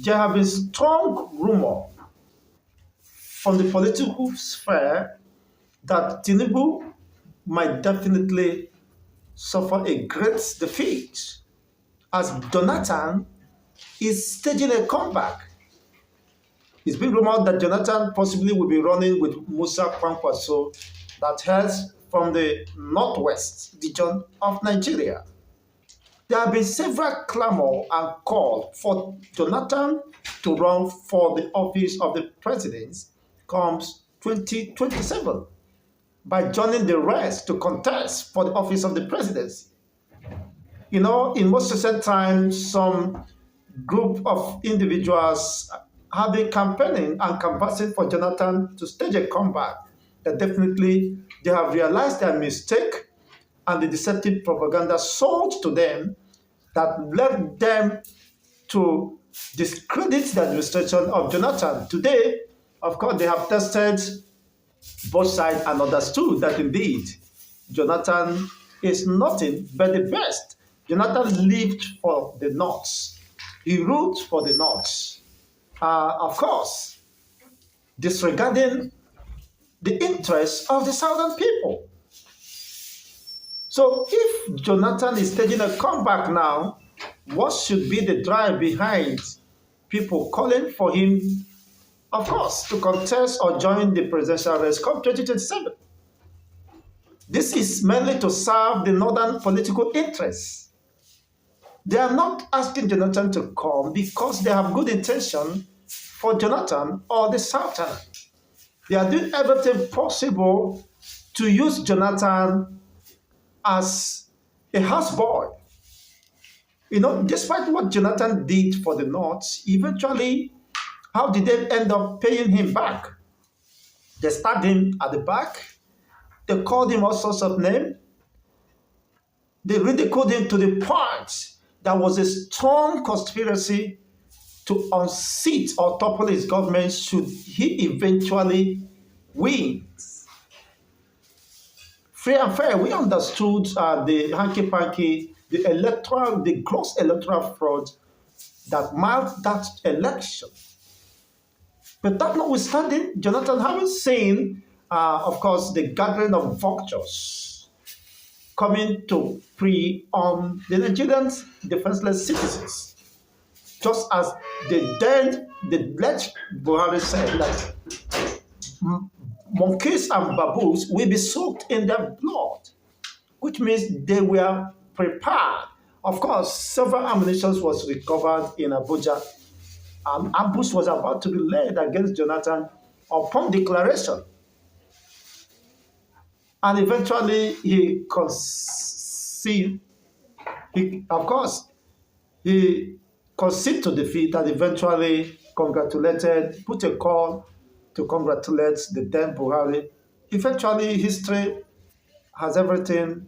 there have been strong rumor from the political sphere that Tinubu might definitely suffer a great defeat as Jonathan is staging a comeback. It's been rumored that Jonathan possibly will be running with Musa Kwankwaso that hails from the northwest region of Nigeria. There have been several clamor and call for Jonathan to run for the office of the president comes 2027 by joining the rest to contest for the office of the presidency. You know, in most recent times, some group of individuals have been campaigning and canvassing for Jonathan to stage a comeback. That definitely they have realized their mistake and the deceptive propaganda sold to them that led them to discredit the administration of Jonathan. Today, of course, they have tested both sides and understood that indeed Jonathan is nothing but the best. Jonathan lived for the North. He ruled for the North. Of course, disregarding the interests of the Southern people. So if Jonathan is staging a comeback now, what should be the drive behind people calling for him, of course, to contest or join the presidential race come 2027? This is mainly to serve the northern political interests. They are not asking Jonathan to come because they have good intention for Jonathan or the Southern. They are doing everything possible to use Jonathan as a houseboy. You know, despite what Jonathan did for the North, eventually, how did they end up paying him back? They stabbed him at the back. They called him all sorts of names. They ridiculed him to the point that was a strong conspiracy to unseat or topple his government should he eventually win. Free and fair, we understood the hanky-panky, the gross electoral fraud that marked that election. But that notwithstanding, Jonathan having seen, of course, the gathering of vultures coming to prey on the Nigerian defenseless citizens. Just as the late Buhari said that monkeys and baboons will be soaked in their blood, which means they were prepared. Of course, several ammunition was recovered in Abuja. Ambush was about to be led against Jonathan upon declaration. And eventually he conceded, he conceded to defeat and eventually put a call to congratulate the then Buhari. Eventually, history has everything,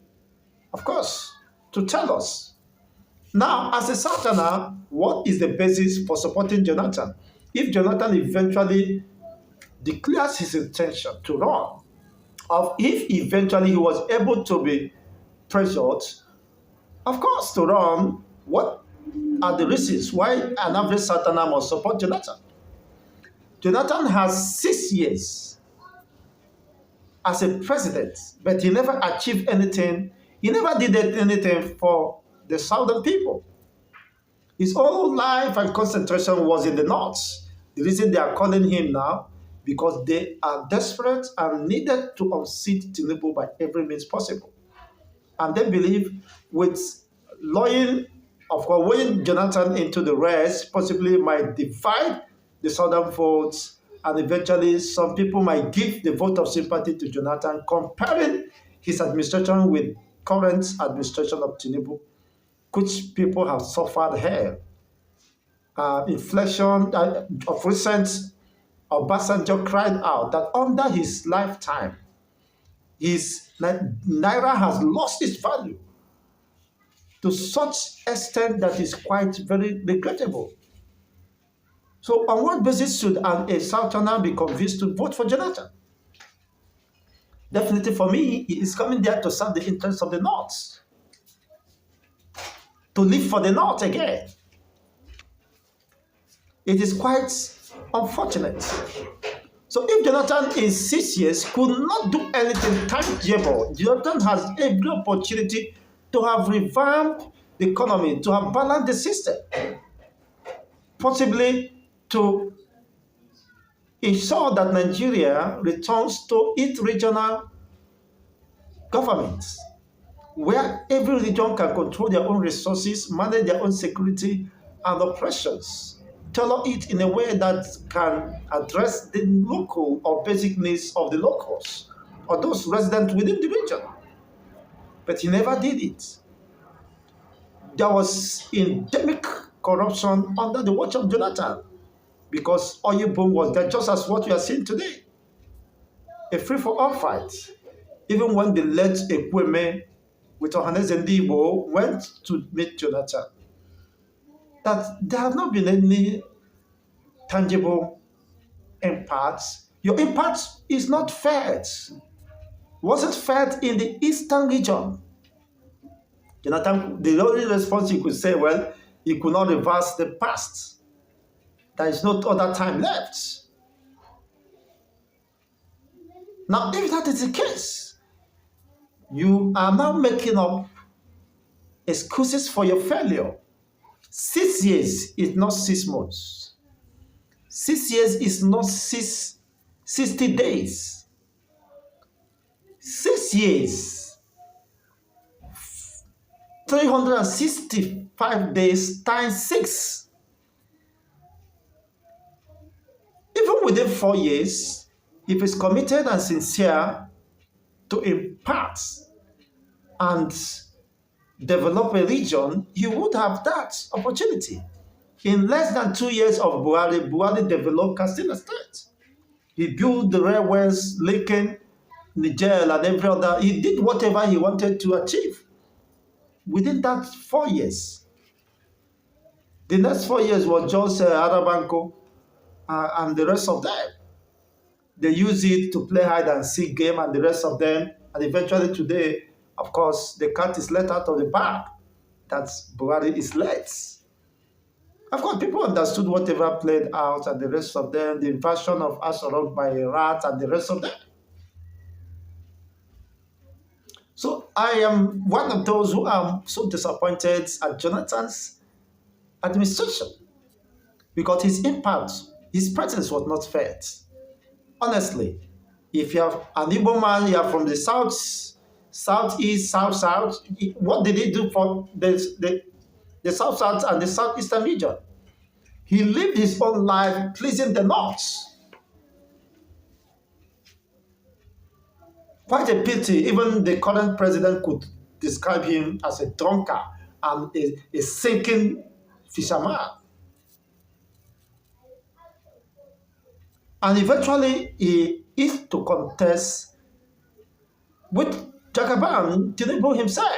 of course, to tell us. Now, as a Southerner, what is the basis for supporting Jonathan? If Jonathan eventually declares his intention to run, or if eventually he was able to be pressured, of course, to run, what are the reasons why an average Southerner must support Jonathan? Jonathan has 6 years as a president, but he never achieved anything. He never did anything for the Southern people. His whole life and concentration was in the North. The reason they are calling him now, because they are desperate and needed to unseat Tinubu by every means possible. And they believe with weighing Jonathan into the race possibly might divide the Southern votes, and eventually some people might give the vote of sympathy to Jonathan, comparing his administration with current administration of Tinubu, which people have suffered here. Inflation of recent, Obasanjo cried out that under his lifetime, his Naira has lost its value to such extent that is quite very regrettable. So on what basis should a Southerner be convinced to vote for Jonathan? Definitely for me, he is coming there to serve the interests of the North, to live for the North again. It is quite unfortunate. So if Jonathan in 6 years could not do anything tangible, Jonathan has every opportunity to have revamped the economy, to have balanced the system, possibly to ensure that Nigeria returns to its regional governments, where every region can control their own resources, manage their own security and operations, tailor it in a way that can address the local or basic needs of the locals or those residents within the region. But he never did it. There was endemic corruption under the watch of Jonathan because oil boom was there, just as what we are seeing today. A free-for-all fight. Even when the late Ekweme with Ohanes and Igbo went to meet Jonathan, that there have not been any tangible impacts. Your impact is not felt. Wasn't felt in the eastern region. Jonathan, the only response he could say, well, he could not reverse the past. There is no other time left. Now, if that is the case, you are now making up excuses for your failure. 6 years is not 6 months. 6 years is not 60 days. 6 years, 365 days times 6. Even within 4 years, if he's committed and sincere to impart and develop a region, he would have that opportunity. In less than 2 years of Buhari developed Katsina State. He built the railways linking Niger and every other. He did whatever he wanted to achieve within that 4 years. The next 4 years was just Arabanco and the rest of them. They use it to play hide and seek game and the rest of them. And eventually today, of course, the cat is let out of the bag. That's Buhari is let. Of course, people understood whatever played out and the rest of them, the invasion of Asarok by a rat and the rest of them. So I am one of those who are so disappointed at Jonathan's administration because his impact, his presence was not felt. Honestly, if you have an Igbo man, you are from the south, southeast, south, what did he do for the south and the southeastern region? He lived his own life pleasing the north. Quite a pity, even the current president could describe him as a drunkard and a sinking fisherman. And eventually, he is to contest with Jagaban Tinubu himself,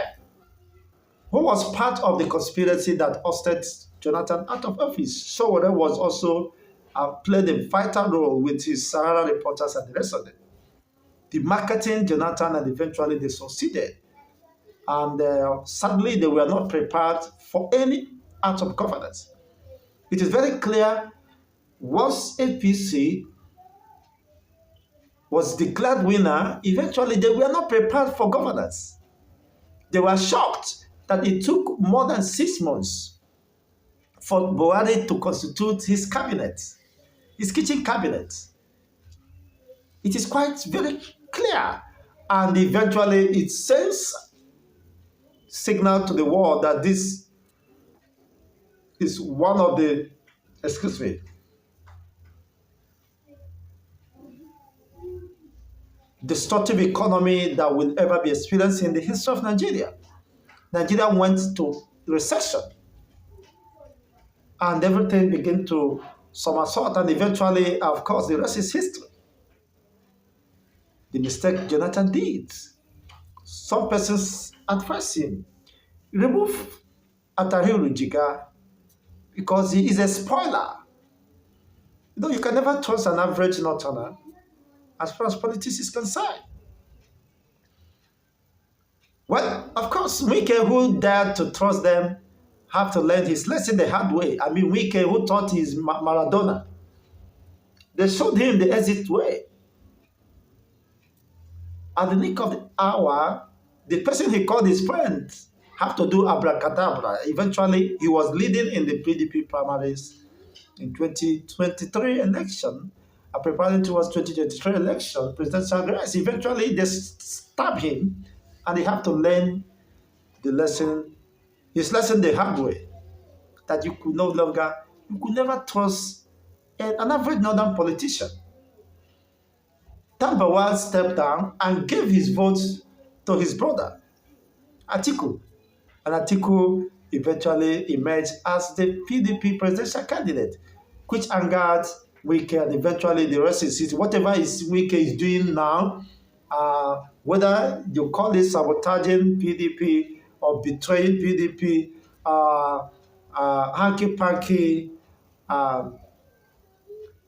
who was part of the conspiracy that ousted Jonathan out of office. Sowore was also played a vital role with his Sahara reporters and the rest of them. The marketing Jonathan and eventually they succeeded. And sadly, they were not prepared for any act of governance. It is very clear once APC was declared winner, eventually they were not prepared for governance. They were shocked that it took more than 6 months for Buhari to constitute his cabinet, his kitchen cabinet. It is quite very clear. And eventually it sends signal to the world that this is one of the, destructive economy that will ever be experienced in the history of Nigeria. Nigeria went to recession and everything began to somersault, and eventually, of course, the rest is history. The mistake Jonathan did. Some persons advise him, remove Atahiru Jiga because he is a spoiler. You know, you can never trust an average northerner as far as politics is concerned. Well, of course, Mike, who dared to trust them, have to learn his lesson the hard way. I mean, Wike, who thought he's Maradona, they showed him the exit way. At the nick of the hour, the person he called his friend have to do abracadabra. Eventually, he was leading in the PDP primaries in 2023 election, preparing towards 2023 election, presidential race. Eventually, they stabbed him, and he had to learn the lesson, his lesson the hard way, that you could no longer, you could never trust an average northern politician. Tambawal stepped down and gave his vote to his brother, Atiku. And Atiku eventually emerged as the PDP presidential candidate, which angered Wike, and eventually the rest is history. Whatever Wike is doing now, whether you call it sabotaging PDP or betraying PDP, hanky-panky,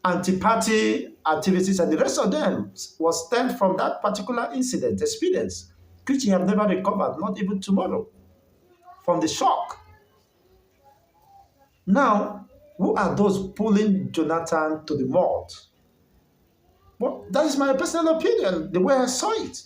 anti-party activities, and the rest of them was stemmed from that particular incident, experience, which he have never recovered, not even tomorrow, from the shock. Now, who are those pulling Jonathan to the mud? Well, that is my personal opinion, the way I saw it.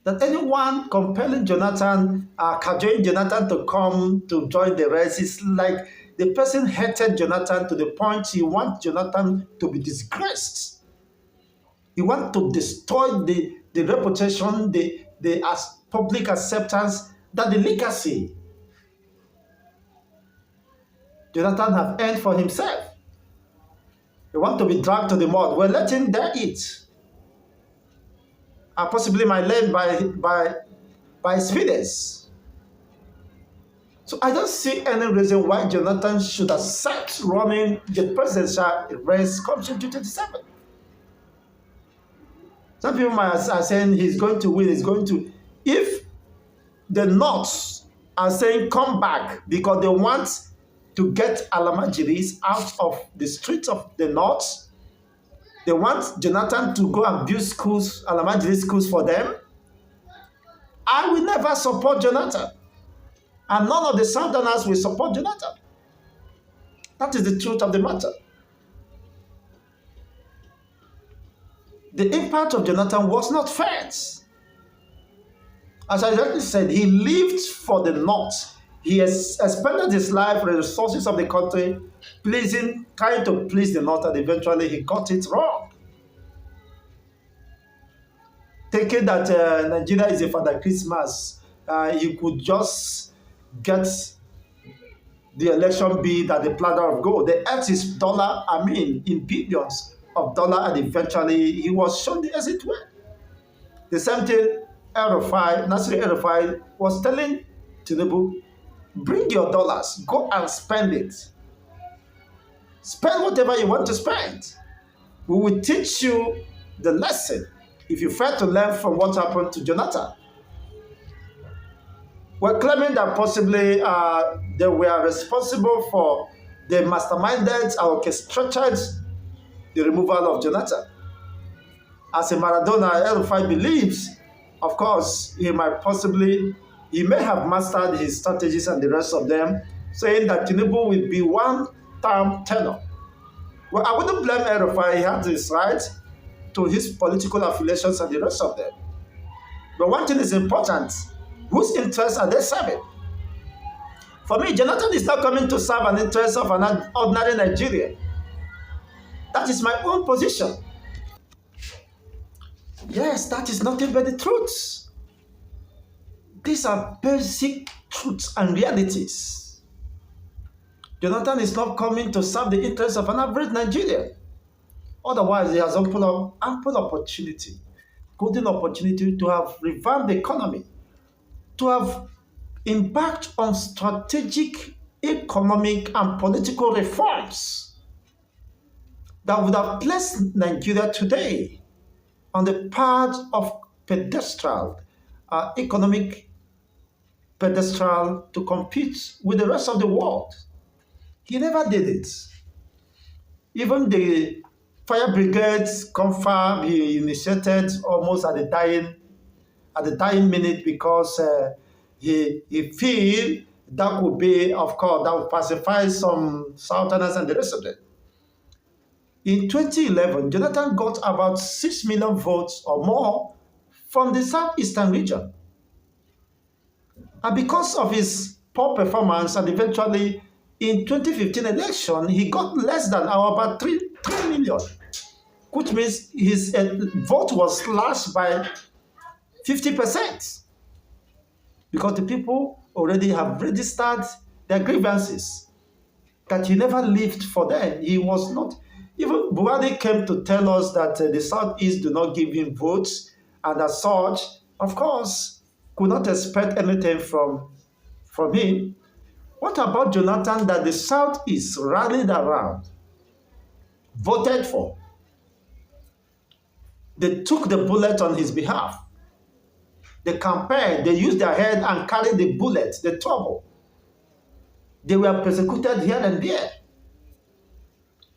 That anyone compelling Jonathan, cajoling Jonathan to come to join the race is like the person hated Jonathan to the point he wants Jonathan to be disgraced. He wants to destroy the reputation, the public acceptance, that the legacy Jonathan have earned for himself. He wants to be dragged to the mud. Well, let him dare it. And possibly might learn by experience. So I don't see any reason why Jonathan should accept running the presidential race come 2027. Some people are saying he's going to win, he's going to. If the North are saying come back because they want to get Alamajiris out of the streets of the North, they want Jonathan to go and build schools, Alamajiri schools for them, I will never support Jonathan. And none of the Southerners will support Jonathan. That is the truth of the matter. The impact of Jonathan was not felt. As I already said, he lived for the North. He has expended his life, the resources of the country, trying to please the North, and eventually he got it wrong. Thinking that Nigeria is a Father Christmas, he could just get the election bid at the platter of gold. The earth is dollar, in billions of dollars, and eventually he was shown the exit way. The same thing, Nasir El-Rufai was telling Tinubu, bring your dollars, go and spend it. Spend whatever you want to spend. We will teach you the lesson if you fail to learn from what happened to Jonathan. We're claiming that possibly they were responsible for the masterminded or orchestrated the removal of Jonathan. As a Maradona, El-Rufai believes, of course, he may have mastered his strategies and the rest of them, saying that Tinubu will be one-term tenure. Well, I wouldn't blame El-Rufai. He has his right to his political affiliations and the rest of them. But one thing is important. Whose interests are they serving? For me, Jonathan is not coming to serve an interest of an ordinary Nigerian. That is my own position. Yes, that is nothing but the truth. These are basic truths and realities. Jonathan is not coming to serve the interests of an average Nigerian. Otherwise, he has ample opportunity, golden opportunity to have revamped the economy, to have embarked on strategic economic and political reforms that would have placed Nigeria today on the path of economic pedestal to compete with the rest of the world. He never did it. Even the fire brigades confirmed he initiated almost at the dying minute because he feel That would be, of course, that would pacify some Southerners and the rest of them. In 2011, Jonathan got about 6 million votes or more from the southeastern region. And because of his poor performance and eventually in 2015 election, he got less than about 3 million, which means his vote was slashed by 50% because the people already have registered their grievances that he never lived for them. He was not, even Buhari came to tell us that the Southeast do not give him votes, and as such, of course, could not expect anything from him. What about Jonathan that the Southeast rallied around, voted for? They took the bullet on his behalf. They campaigned, they used their head and carried the bullet, the trouble. They were persecuted here and there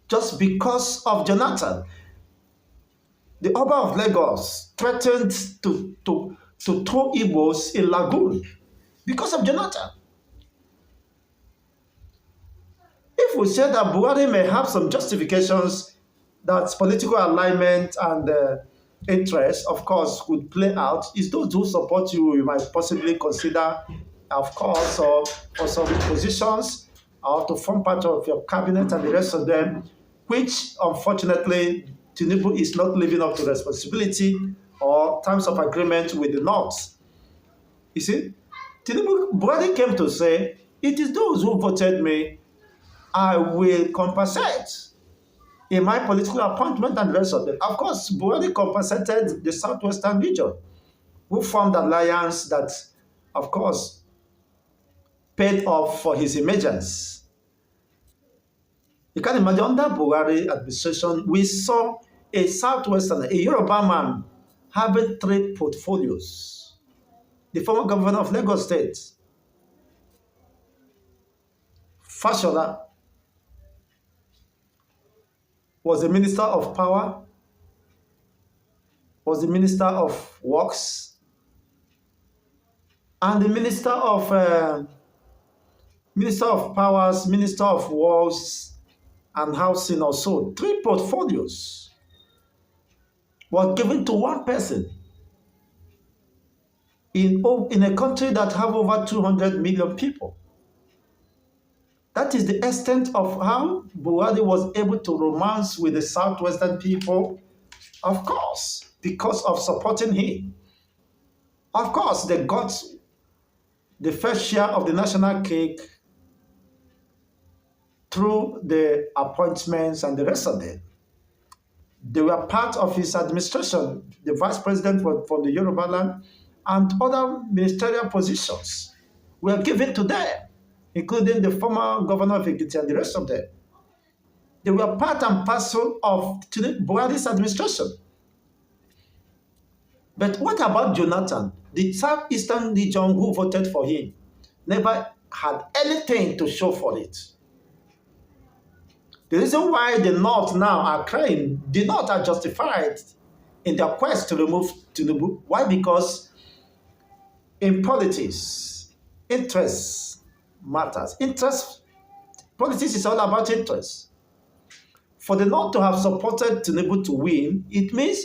just because of Jonathan. The Oba of Lagos threatened to throw Igbos in Lagoon because of Jonathan. If we say that Buhari may have some justifications that political alignment and interest, of course, could play out, is those who support you, you might possibly consider, of course, or for some positions or to form part of your cabinet and the rest of them, which unfortunately Tinubu is not living up to responsibility or terms of agreement with the North. You see, Buhari came to say, it is those who voted me, I will compensate in my political appointment and the rest of them. Of course, Buhari compensated the southwestern region, who formed an alliance that, of course, paid off for his emergence. You can imagine under Buhari administration, we saw a southwestern, a Yoruba man having 3 portfolios. The former governor of Lagos State, Fashola, was the Minister of Power, was the Minister of Works, and the Minister of Powers, Minister of Works and Housing also. 3 portfolios were given to one person in a country that have over 200 million people. That is the extent of how Buhari was able to romance with the southwestern people, of course, because of supporting him. Of course, they got the first share of the national cake through the appointments and the rest of them. They were part of his administration, the vice president from the Yoruba land, and other ministerial positions were given to them, including the former governor of Ekiti and the rest of them. They were part and parcel of Buhari's administration. But what about Jonathan? The southeastern region who voted for him never had anything to show for it. The reason why the North now are crying, the North are justified in their quest to remove Tinubu. Why? Because in politics, interest matters. Politics is all about interest. For the North to have supported Tinubu to win, it means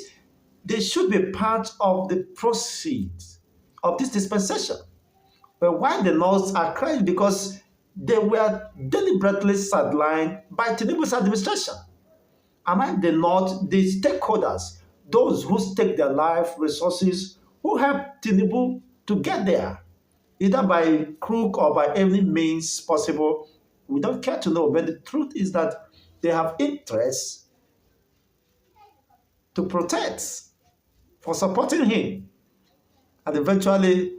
they should be part of the proceeds of this dispensation. But why the North are crying? Because they were deliberately sidelined by Tinubu's administration. Among the North, the stakeholders, those who stake their life, resources, who help Tinubu to get there, either by crook or by any means possible, we don't care to know. But the truth is that they have interests to protect for supporting him. And eventually,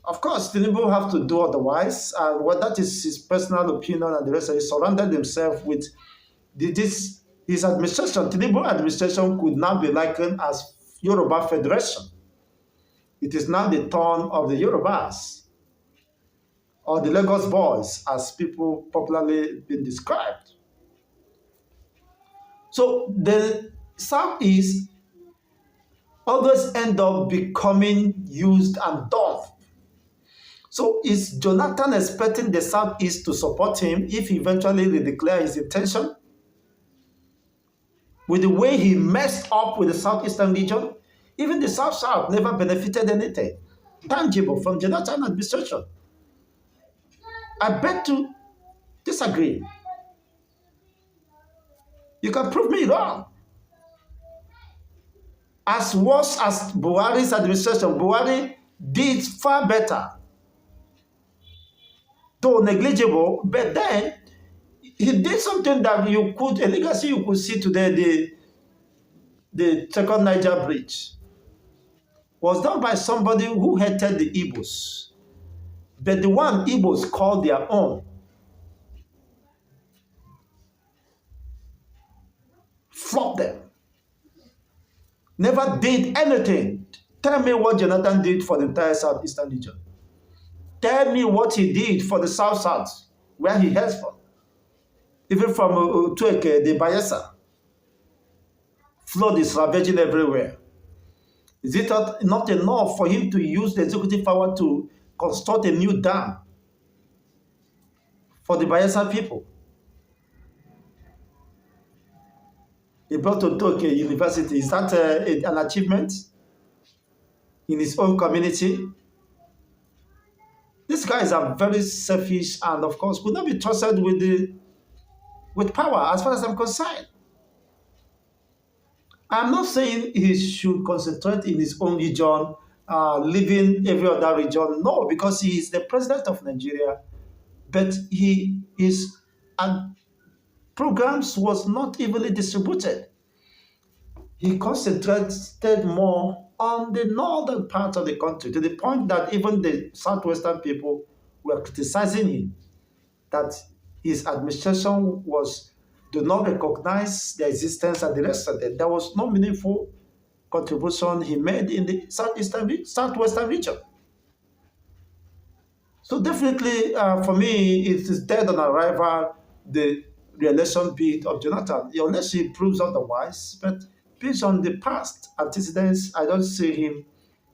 of course, Tinubu have to do otherwise. And what that is his personal opinion and the rest of it. He surrounded himself with his administration. Tinubu administration could now be likened as Yoruba Federation. It is now the turn of the Yorubas, or the Lagos boys, as people popularly been described. So the Southeast always end up becoming used and done. So is Jonathan expecting the Southeast to support him if he eventually declare his intention? With the way he messed up with the Southeastern region, even the South-South never benefited anything tangible from Jonathan administration. I beg to disagree. You can prove me wrong. As worse as Buhari's administration, Buhari did far better, though negligible, but then he did something that you could, a legacy you could see today, the second Niger bridge was done by somebody who hated the Igbos. But the one Igbos called their own, flopped them, never did anything. Tell me what Jonathan did for the entire Southeastern region. Tell me what he did for the South-South, where he hails from. Even from Tueke, the Bayelsa. Flood is ravaging everywhere. Is it not enough for him to use the executive power to construct a new dam for the Bayelsa people? He brought to Tueke University. Is that an achievement in his own community? These guys are very selfish and, of course, could not be trusted with power, as far as I'm concerned. I'm not saying he should concentrate in his own region, leaving every other region. No, because he is the president of Nigeria, but his programs was not evenly distributed. He concentrated more on the northern part of the country, to the point that even the southwestern people were criticizing him, that his administration do not recognize the existence and the rest of it. There was no meaningful contribution he made in the southwestern region. So definitely, for me, it is dead on arrival, the re-election bid of Jonathan, unless he proves otherwise. But based on the past antecedents, I don't see him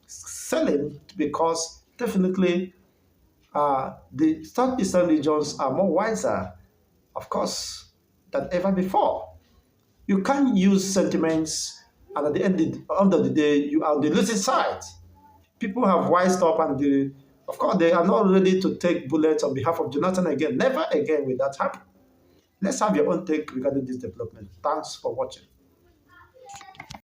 selling, because definitely the southeastern regions are more wiser, of course, than ever before. You can't use sentiments, and at the end of the day, you are on the losing side. People have wised up, and of course, they are not ready to take bullets on behalf of Jonathan again. Never again will that happen. Let's have your own take regarding this development. Thanks for watching.